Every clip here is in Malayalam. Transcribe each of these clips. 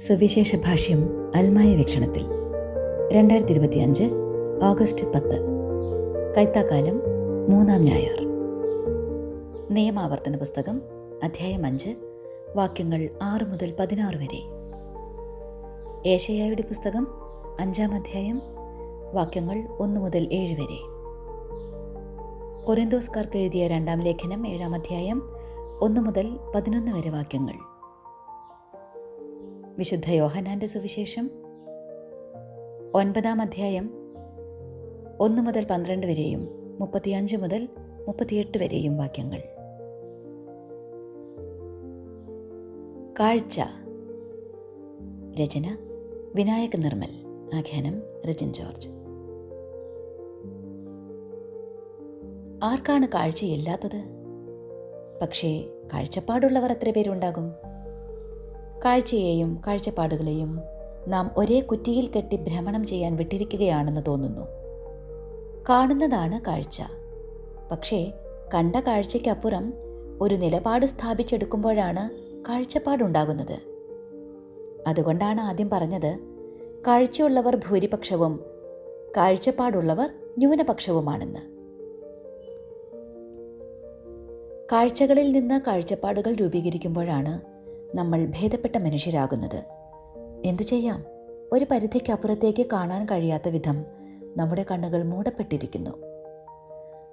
സുവിശേഷ ഭാഷ്യം അൽമായ വീക്ഷണത്തിൽ 2025 ഓഗസ്റ്റ് 10 കൈത്താക്കാലം 3-ാം ഞായർ. നിയമാവർത്തന പുസ്തകം അധ്യായം 5 വാക്യങ്ങൾ 6 മുതൽ 16 വരെ. ഏശയ്യായുടെ പുസ്തകം 5-ാം അധ്യായം വാക്യങ്ങൾ 1 മുതൽ 7 വരെ. കൊരിന്തോസ്കാർക്ക് എഴുതിയ 2-ാം ലേഖനം 7-ാം അധ്യായം 1 മുതൽ 11 വരെ വാക്യങ്ങൾ. വിശുദ്ധ യോഹന്നാന്റെ സുവിശേഷം 9-ാം അധ്യായം 1 മുതൽ 12 വരെയും 35 മുതൽ 38 വരെയും വാക്യങ്ങൾ. കാഴ്ച. രചന വിനായക് നിർമ്മൽ. ആഖ്യാനം രജൻ ജോർജ്. ആർക്കാണ് കാഴ്ചയില്ലാത്തത്? പക്ഷേ കാഴ്ചപ്പാടുള്ളവർ എത്ര പേരുണ്ടാകും? കാഴ്ചയെയും കാഴ്ചപ്പാടുകളെയും നാം ഒരേ കുറ്റിയിൽ കെട്ടി ഭ്രമണം ചെയ്യാൻ വിട്ടിരിക്കുകയാണെന്ന് തോന്നുന്നു. കാണുന്നതാണ് കാഴ്ച. പക്ഷേ കണ്ട കാഴ്ചയ്ക്കപ്പുറം ഒരു നിലപാട് സ്ഥാപിച്ചെടുക്കുമ്പോഴാണ് കാഴ്ചപ്പാടുണ്ടാകുന്നത്. അതുകൊണ്ടാണ് ആദ്യം പറഞ്ഞത്, കാഴ്ചയുള്ളവർ ഭൂരിപക്ഷവും കാഴ്ചപ്പാടുള്ളവർ ന്യൂനപക്ഷവുമാണെന്ന്. കാഴ്ചകളിൽ നിന്ന് കാഴ്ചപ്പാടുകൾ രൂപീകരിക്കുമ്പോഴാണ് നമ്മൾ ഭേദപ്പെട്ട മനുഷ്യരാകുന്നത്. എന്തു ചെയ്യാം? ഒരു പരിധിക്കപ്പുറത്തേക്ക് കാണാൻ കഴിയാത്ത വിധം നമ്മുടെ കണ്ണുകൾ മൂടപ്പെട്ടിരിക്കുന്നു.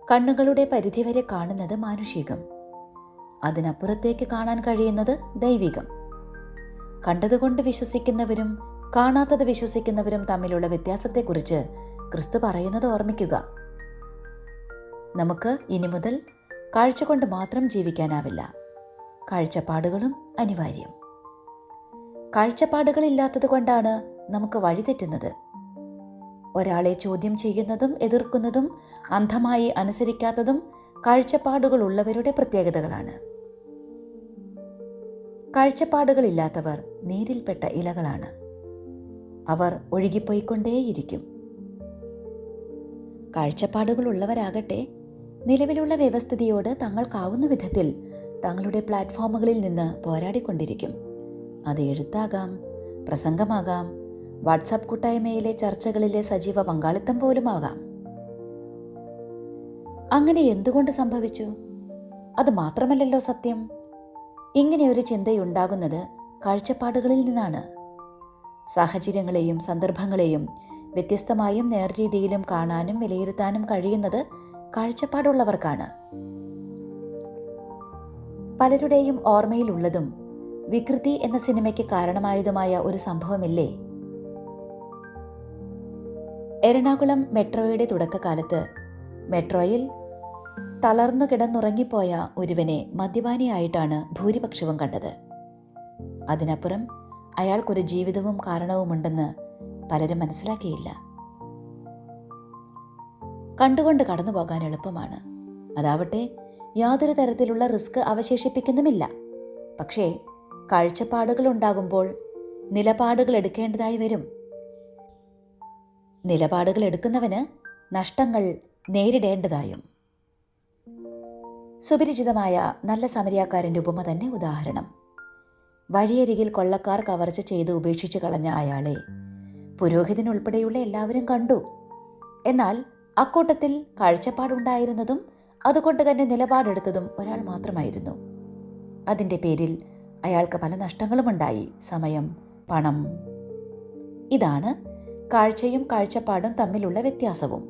കണ്ണുകളുടെ പരിധിവരെ കാണുന്നത് മാനുഷികം, അതിനപ്പുറത്തേക്ക് കാണാൻ കഴിയുന്നത് ദൈവികം. കണ്ടതുകൊണ്ട് വിശ്വസിക്കുന്നവരും കാണാത്തത് വിശ്വസിക്കുന്നവരും തമ്മിലുള്ള വ്യത്യാസത്തെക്കുറിച്ച് ക്രിസ്തു പറയുന്നത് ഓർമ്മിക്കുക. നമുക്ക് ഇനി മുതൽ കാഴ്ച കൊണ്ട് മാത്രം ജീവിക്കാനാവില്ല. കാഴ്ചപ്പാടുകളും അനിവാര്യം. കാഴ്ചപ്പാടുകളില്ലാത്തത് കൊണ്ടാണ് നമുക്ക് വഴിതെറ്റുന്നത്. ഒരാളെ ചോദ്യം ചെയ്യുന്നതും എതിർക്കുന്നതും അന്ധമായി അനുസരിക്കാത്തതും കാഴ്ചപ്പാടുകളുള്ളവരുടെ പ്രത്യേകതകളാണ്. കാഴ്ചപ്പാടുകളില്ലാത്തവർ നീരിൽപ്പെട്ട ഇലകളാണ്. അവർ ഒഴുകിപ്പോയിക്കൊണ്ടേയിരിക്കും. കാഴ്ചപ്പാടുകളുള്ളവരാകട്ടെ നിലവിലുള്ള വ്യവസ്ഥിതിയോട് തങ്ങൾക്കാവുന്ന വിധത്തിൽ തങ്ങളുടെ പ്ലാറ്റ്ഫോമുകളിൽ നിന്ന് പോരാടിക്കൊണ്ടിരിക്കും. അത് എഴുത്താകാം, പ്രസംഗമാകാം, വാട്സാപ്പ് കൂട്ടായ്മയിലെ ചർച്ചകളിലെ സജീവ പങ്കാളിത്തം പോലുമാകാം. അങ്ങനെ എന്തുകൊണ്ട് സംഭവിച്ചു? അത് മാത്രമല്ലല്ലോ സത്യം. ഇങ്ങനെയൊരു ചിന്തയുണ്ടാകുന്നത് കാഴ്ചപ്പാടുകളിൽ നിന്നാണ്. സാഹചര്യങ്ങളെയും സന്ദർഭങ്ങളെയും വ്യത്യസ്തമായും നേർരീതിയിലും കാണാനും വിലയിരുത്താനും കഴിയുന്നത് കാഴ്ചപ്പാടുള്ളവർക്കാണ്. പലരുടെയും ഓർമ്മയിലുള്ളതും വികൃതി എന്ന സിനിമയ്ക്ക് കാരണമായതുമായ ഒരു സംഭവമില്ലേ? എറണാകുളം മെട്രോയുടെ തുടക്കകാലത്ത് മെട്രോയിൽ തളർന്നു കിടന്നുറങ്ങിപ്പോയ ഒരുവനെ മദ്യപാനിയായിട്ടാണ് ഭൂരിപക്ഷവും കണ്ടത്. അതിനപ്പുറം അയാൾക്കൊരു ജീവിതവും കാരണവുമുണ്ടെന്ന് പലരും മനസ്സിലാക്കിയില്ല. കണ്ടുകൊണ്ട് കടന്നു പോകാൻ എളുപ്പമാണ്. അതാവട്ടെ യാതൊരു തരത്തിലുള്ള റിസ്ക് അവശേഷിപ്പിക്കുന്നുമില്ല. പക്ഷേ കാഴ്ചപ്പാടുകൾ ഉണ്ടാകുമ്പോൾ നിലപാടുകൾ എടുക്കേണ്ടതായി വരും. നിലപാടുകൾ എടുക്കുന്നവന് നഷ്ടങ്ങൾ നേരിടേണ്ടതായും. സുപരിചിതമായ നല്ല സമരിയാക്കാരൻ്റെ ഉപമ തന്നെ ഉദാഹരണം. വഴിയരികിൽ കൊള്ളക്കാർ കവർച്ച ചെയ്ത് ഉപേക്ഷിച്ചു കളഞ്ഞ അയാളെ പുരോഹിതനുൾപ്പെടെയുള്ള എല്ലാവരും കണ്ടു. എന്നാൽ അക്കൂട്ടത്തിൽ കാഴ്ചപ്പാടുണ്ടായിരുന്നതും അതുകൊണ്ട് തന്നെ നിലപാടെടുത്തതും ഒരാൾ മാത്രമായിരുന്നു. അതിൻ്റെ പേരിൽ അയാൾക്ക് പല നഷ്ടങ്ങളുമുണ്ടായി. സമയം, പണം. ഇതാണ് കാഴ്ചയും കാഴ്ചപ്പാടും തമ്മിലുള്ള വ്യത്യാസവും.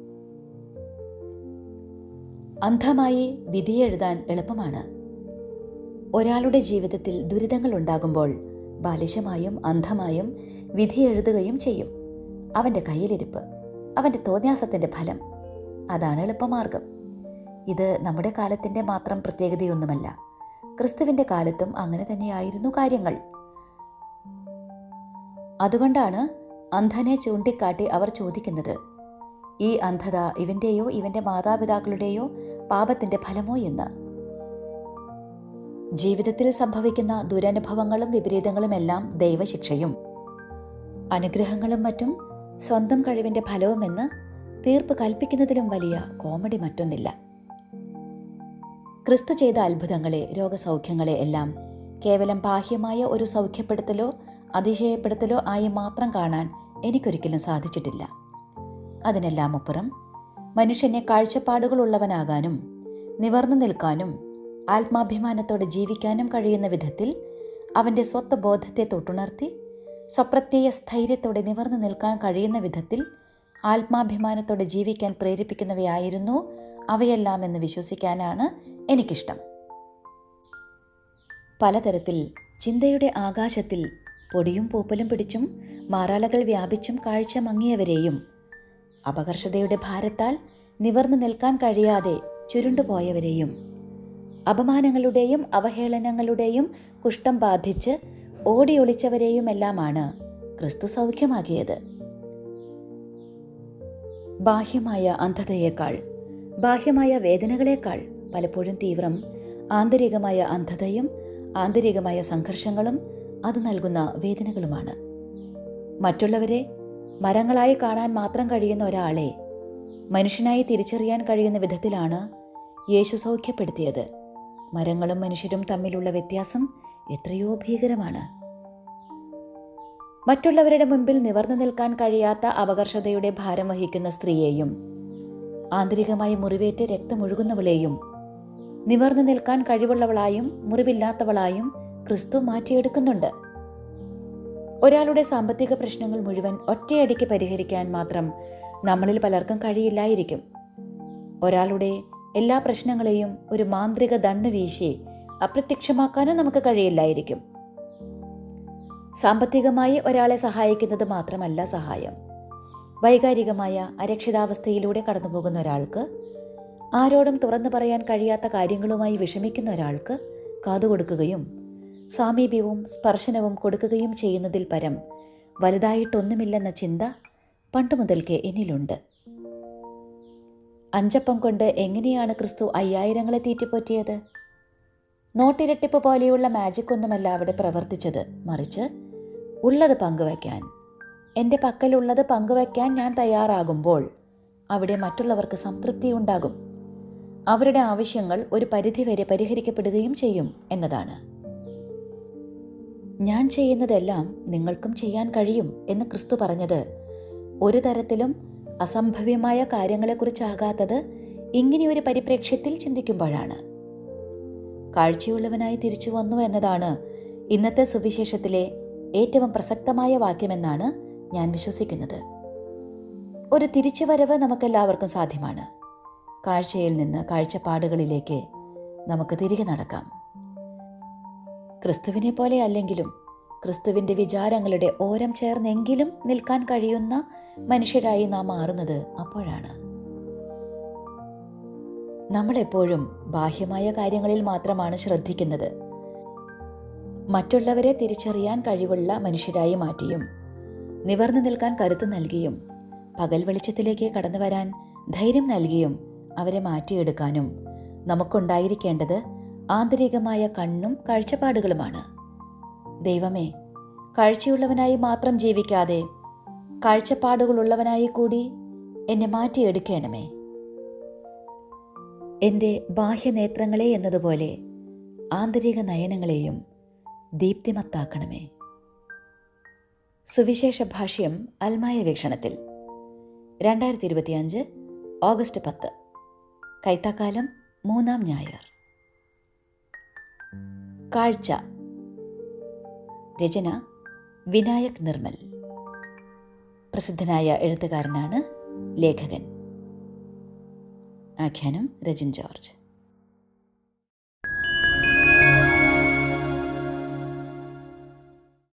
അന്ധമായി വിധിയെഴുതാൻ എളുപ്പമാണ്. ഒരാളുടെ ജീവിതത്തിൽ ദുരിതങ്ങൾ ഉണ്ടാകുമ്പോൾ ബാലിശമായും അന്ധമായും വിധി എഴുതുകയും ചെയ്യും. അവൻ്റെ കയ്യിലിരിപ്പ്, അവൻ്റെ തോന്യാസത്തിൻ്റെ ഫലം, അതാണ് എളുപ്പമാർഗം. ഇത് നമ്മുടെ കാലത്തിൻ്റെ മാത്രം പ്രത്യേകതയൊന്നുമല്ല. ക്രിസ്തുവിൻ്റെ കാലത്തും അങ്ങനെ തന്നെയായിരുന്നു കാര്യങ്ങൾ. അതുകൊണ്ടാണ് അന്ധനെ ചൂണ്ടിക്കാട്ടി അവർ ചോദിക്കുന്നത്, ഈ അന്ധത ഇവൻ്റെയോ ഇവൻ്റെ മാതാപിതാക്കളുടെയോ പാപത്തിൻ്റെ ഫലമോ എന്ന്. ജീവിതത്തിൽ സംഭവിക്കുന്ന ദുരനുഭവങ്ങളും വിപരീതങ്ങളുമെല്ലാം ദൈവശിക്ഷയും അനുഗ്രഹങ്ങളും മറ്റും സ്വന്തം കഴിവിൻ്റെ ഫലവുമെന്ന് തീർപ്പ് കൽപ്പിക്കുന്നതിലും വലിയ കോമഡി മറ്റൊന്നില്ല. ക്രിസ്തു ചെയ്ത അത്ഭുതങ്ങളെ, രോഗസൗഖ്യങ്ങളെ എല്ലാം കേവലം ബാഹ്യമായ ഒരു സൗഖ്യപ്പെടുത്തലോ അതിശയപ്പെടുത്തലോ ആയി മാത്രം കാണാൻ എനിക്കൊരിക്കലും സാധിച്ചിട്ടില്ല. അതിനെല്ലാം അപ്പുറം മനുഷ്യനെ കാഴ്ചപ്പാടുകളുള്ളവനാകാനും നിവർന്നു നിൽക്കാനും ആത്മാഭിമാനത്തോടെ ജീവിക്കാനും കഴിയുന്ന വിധത്തിൽ അവൻ്റെ സ്വത്വബോധത്തെ തൊട്ടുണർത്തി സ്വപ്രത്യയ സ്ഥൈര്യത്തോടെ നിവർന്നു നിൽക്കാൻ കഴിയുന്ന വിധത്തിൽ ആത്മാഭിമാനത്തോടെ ജീവിക്കാൻ പ്രേരിപ്പിക്കുന്നവയായിരുന്നു അവയെല്ലാം എന്ന് വിശ്വസിക്കാനാണ് എനിക്കിഷ്ടം. പലതരത്തിൽ ചിന്തയുടെ ആകാശത്തിൽ പൊടിയും പൂപ്പലും പിടിച്ചും മാറാലകൾ വ്യാപിച്ചും കാഴ്ച മങ്ങിയവരെയും അപകർഷതയുടെ ഭാരത്താൽ നിവർന്നു നിൽക്കാൻ കഴിയാതെ ചുരുണ്ടുപോയവരെയും അപമാനങ്ങളുടെയും അവഹേളനങ്ങളുടെയും കുഷ്ഠം ബാധിച്ച് ഓടിയൊളിച്ചവരെയുമെല്ലാമാണ് ക്രിസ്തു സൗഖ്യമാക്കിയത്. ബാഹ്യമായ അന്ധതയേക്കാൾ, ബാഹ്യമായ വേദനകളേക്കാൾ പലപ്പോഴും തീവ്രം ആന്തരികമായ അന്ധതയും ആന്തരികമായ സംഘർഷങ്ങളും അത് നൽകുന്ന വേദനകളുമാണ്. മറ്റുള്ളവരെ മരങ്ങളായി കാണാൻ മാത്രം കഴിയുന്ന ഒരാളെ മനുഷ്യനായി തിരിച്ചറിയാൻ കഴിയുന്ന വിധത്തിലാണ് യേശു സൗഖ്യപ്പെടുത്തിയത്. മരങ്ങളും മനുഷ്യരും തമ്മിലുള്ള വ്യത്യാസം എത്രയോ ഭീകരമാണ്. മറ്റുള്ളവരുടെ മുൻപിൽ നിവർന്നു നിൽക്കാൻ കഴിയാത്ത അപകർഷതയുടെ ഭാരം വഹിക്കുന്ന സ്ത്രീയെയും ആന്തരികമായി മുറിവേറ്റ് രക്തമൊഴുകുന്നവളെയും നിവർന്നു നിൽക്കാൻ കഴിവുള്ളവളായും മുറിവില്ലാത്തവളായും ക്രിസ്തു മാറ്റിയെടുക്കുന്നുണ്ട്. ഒരാളുടെ സാമ്പത്തിക പ്രശ്നങ്ങൾ മുഴുവൻ ഒറ്റയടിക്ക് പരിഹരിക്കാൻ മാത്രം നമ്മളിൽ പലർക്കും കഴിയില്ലായിരിക്കും. ഒരാളുടെ എല്ലാ പ്രശ്നങ്ങളെയും ഒരു മാന്ത്രിക ദണ്ഡ് വീശി അപ്രത്യക്ഷമാക്കാനും നമുക്ക് കഴിയില്ലായിരിക്കും. സാമ്പത്തികമായി ഒരാളെ സഹായിക്കുന്നത് മാത്രമല്ല സഹായം. വൈകാരികമായ അരക്ഷിതാവസ്ഥയിലൂടെ കടന്നുപോകുന്ന ഒരാൾക്ക്, ആരോടും തുറന്നു പറയാൻ കഴിയാത്ത കാര്യങ്ങളുമായി വിഷമിക്കുന്ന ഒരാൾക്ക് കാതുകൊടുക്കുകയും സാമീപ്യവും സ്പർശനവും കൊടുക്കുകയും ചെയ്യുന്നതിൽ പരം വലുതായിട്ടൊന്നുമില്ലെന്ന ചിന്ത പണ്ടു മുതൽക്കേ എന്നിലുണ്ട്. 5 അപ്പം കൊണ്ട് എങ്ങനെയാണ് ക്രിസ്തു 5000 തീറ്റിപ്പോറ്റിയത്? നോട്ടിരട്ടിപ്പ് പോലെയുള്ള മാജിക് ഒന്നുമല്ല അവിടെ പ്രവർത്തിച്ചത്. മറിച്ച് ഉള്ളത് പങ്കുവയ്ക്കാൻ, എൻ്റെ പക്കലുള്ളത് പങ്കുവയ്ക്കാൻ ഞാൻ തയ്യാറാകുമ്പോൾ അവിടെ മറ്റുള്ളവർക്ക് സംതൃപ്തി ഉണ്ടാകും. അവരുടെ ആവശ്യങ്ങൾ ഒരു പരിധിവരെ പരിഹരിക്കപ്പെടുകയും ചെയ്യും എന്നതാണ്. ഞാൻ ചെയ്യുന്നതെല്ലാം നിങ്ങൾക്കും ചെയ്യാൻ കഴിയും എന്ന് ക്രിസ്തു പറഞ്ഞത് ഒരു തരത്തിലും അസംഭവ്യമായ കാര്യങ്ങളെക്കുറിച്ചാകാത്തത് ഇങ്ങനെയൊരു പരിപ്രേക്ഷ്യത്തിൽ ചിന്തിക്കുമ്പോഴാണ്. കാഴ്ചയുള്ളവനായി തിരിച്ചു വന്നു എന്നതാണ് ഇന്നത്തെ സുവിശേഷത്തിലെ ഏറ്റവും പ്രസക്തമായ വാക്യമെന്നാണ് ഞാൻ വിശ്വസിക്കുന്നത്. ഒരു തിരിച്ചുവരവ് നമുക്കെല്ലാവർക്കും സാധ്യമാണ്. കാഴ്ചയിൽ നിന്ന് കാഴ്ചപ്പാടുകളിലേക്ക് നമുക്ക് തിരികെ നടക്കാം. ക്രിസ്തുവിനെ പോലെ അല്ലെങ്കിലും ക്രിസ്തുവിൻ്റെ വിചാരങ്ങളുടെ ഓരം ചേർന്നെങ്കിലും നിൽക്കാൻ കഴിയുന്ന മനുഷ്യരായി നാം മാറുന്നത് അപ്പോഴാണ്. നമ്മളെപ്പോഴും ബാഹ്യമായ കാര്യങ്ങളിൽ മാത്രമാണ് ശ്രദ്ധിക്കുന്നത്. മറ്റുള്ളവരെ തിരിച്ചറിയാൻ കഴിവുള്ള മനുഷ്യരായി മാറ്റിയും നിവർന്നു നിൽക്കാൻ കരുത്ത് നൽകിയും പകൽ വെളിച്ചത്തിലേക്ക് കടന്നു വരാൻ ധൈര്യം നൽകിയും അവരെ മാറ്റിയെടുക്കാനും നമുക്കുണ്ടായിരിക്കേണ്ടത് ആന്തരികമായ കണ്ണും കാഴ്ചപ്പാടുകളുമാണ്. ദൈവമേ, കാഴ്ചയുള്ളവനായി മാത്രം ജീവിക്കാതെ കാഴ്ചപ്പാടുകളുള്ളവനായി കൂടി എന്നെ മാറ്റിയെടുക്കണമേ. എൻ്റെ ബാഹ്യനേത്രങ്ങളെ എന്നതുപോലെ ആന്തരിക നയനങ്ങളെയും ദീപ്തിമത്താക്കണമേ. സുവിശേഷ ഭാഷ്യം അൽമായ വീക്ഷണത്തിൽ 2025 ഓഗസ്റ്റ് 10, കൈത്താക്കാലം 3-ാം ഞായർ. കാഴ്ച. രചന വിനായക് നിർമ്മൽ. പ്രസിദ്ധനായ എഴുത്തുകാരനാണ് ലേഖകൻ. ആഖ്യാനം രജിൻ ജോർജ്.